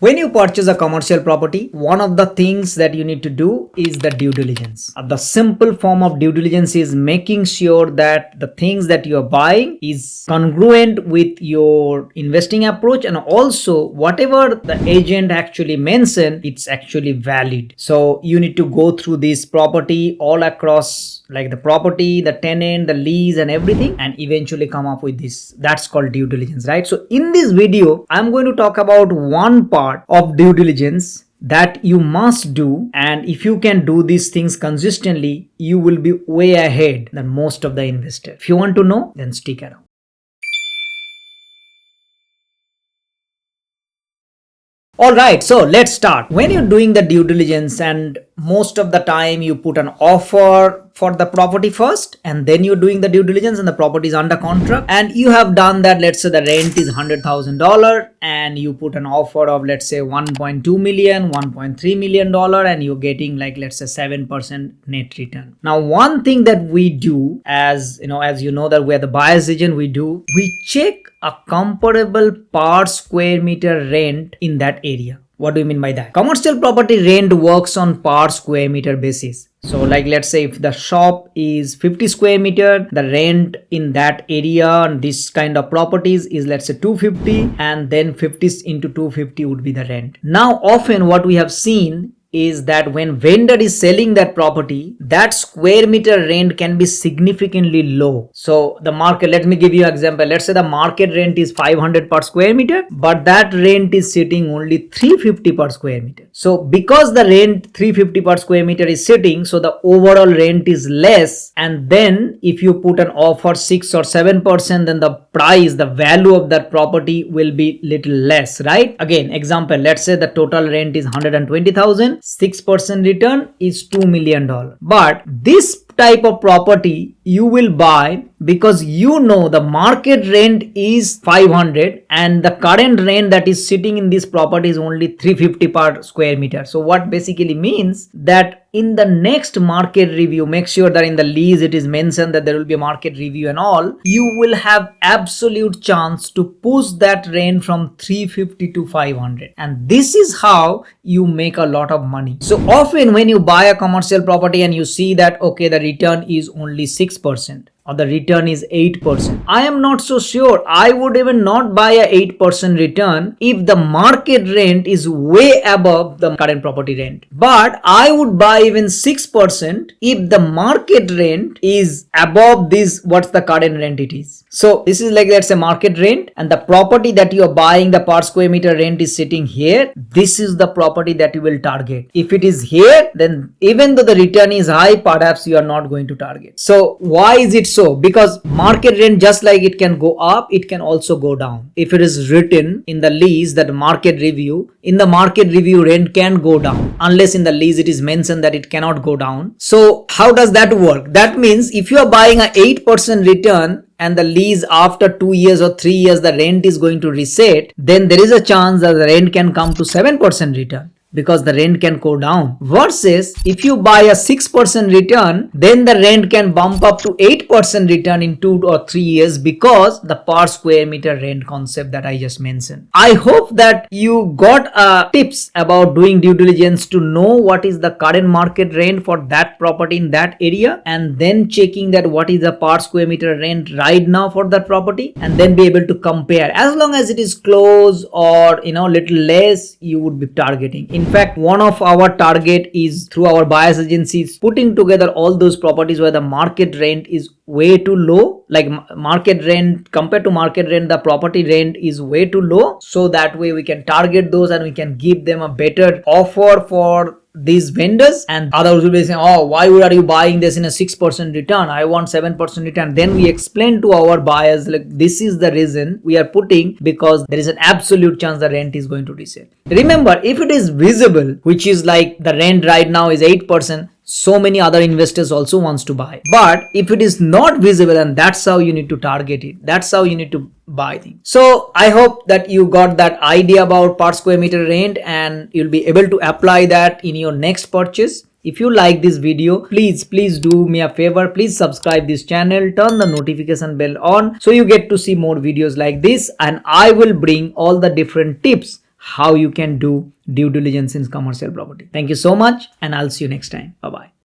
When you purchase a commercial property, one of the things that you need to do is the due diligence. The simple form of due diligence is making sure that the things that you are buying is congruent with your investing approach, and also whatever the agent actually mentioned, it's actually valid. So you need to go through this property all across, like the property, the tenant, the lease and everything, and eventually come up with this. That's called due diligence, right? So in this video, I'm going to talk about one part of due diligence that you must do, and if you can do these things consistently, you will be way ahead than most of the investors. If you want to know, then stick around. Alright, so let's start. When you're doing the due diligence, and most of the time you put an offer for the property first, and then you're doing the due diligence and the property is under contract, and you have done that. Let's say the rent is $100,000 and you put an offer of, let's say, 1.2 million, 1.3 million dollar, and you're getting, like, let's say 7% net return. Now, one thing that we do, as you know that we're the buyer's agent, we check a comparable per square meter rent in that area. What do you mean by that? Commercial property rent works on per square meter basis. So, like, let's say if the shop is 50 square meter, the rent in that area and this kind of properties is, let's say, 250, and then 50 into 250 would be the rent. Now, often what we have seen is that when vendor is selling that property, that square meter rent can be significantly low. So the market, let me give you an example. Let's say the market rent is 500 per square meter, but that rent is sitting only 350 per square meter. So because the rent 350 per square meter is sitting, so the overall rent is less, and then if you put an offer 6 or 7%, then the price, the value of that property will be little less, right? Again, example, let's say the total rent is 120,000. 6% return is $2 million. But this type of property you will buy because you know the market rent is 500 and the current rent that is sitting in this property is only 350 per square meter. So what basically means that in the next market review, make sure that in the lease it is mentioned that there will be a market review and all, you will have absolute chance to push that rent from 350 to 500, and this is how you make a lot of money. So often when you buy a commercial property and you see that, okay, the return is only 6% or the return is 8%. I am not so sure. I would even not buy a 8% return if the market rent is way above the current property rent. But I would buy even 6% if the market rent is above this, what's the current rent it is. So this is like, let's say, market rent, and the property that you are buying, the per square meter rent is sitting here. This is the property that you will target. If it is here, then even though the return is high, perhaps you are not going to target. So why is it so? Because market rent, just like it can go up, it can also go down. If it is written in the lease that market review, in the market review rent can go down, unless in the lease it is mentioned that it cannot go down. So how does that work? That means if you are buying a 8% return and the lease after 2 years or 3 years the rent is going to reset, then there is a chance that the rent can come to 7% return, because the rent can go down. Versus if you buy a 6% return, then the rent can bump up to 8% return in 2 or 3 years, because the per square meter rent concept that I just mentioned. I hope that you got tips about doing due diligence to know what is the current market rent for that property in that area, and then checking that what is the per square meter rent right now for that property, and then be able to compare. As long as it is close or little less, you would be targeting. In fact, one of our target is through our buyers agencies, putting together all those properties where the market rent is way too low, like market rent compared to market rent, the property rent is way too low. So that way we can target those and we can give them a better offer for these vendors, and others will be saying, oh, why are you buying this in a 6% return? I want 7% return. Then we explain to our buyers, like, this is the reason we are putting, because there is an absolute chance the rent is going to reset. Remember, if it is visible, which is like the rent right now is 8%, so many other investors also wants to buy. But if it is not visible, and that's how you need to target it, that's how you need to buy things. So I hope that you got that idea about per square meter rent, and you'll be able to apply that in your next purchase. If you like this video, please do me a favor. Please subscribe this channel, turn the notification bell on so you get to see more videos like this, and I will bring all the different tips how you can do due diligence in commercial property. Thank you so much, and I'll see you next time. Bye bye.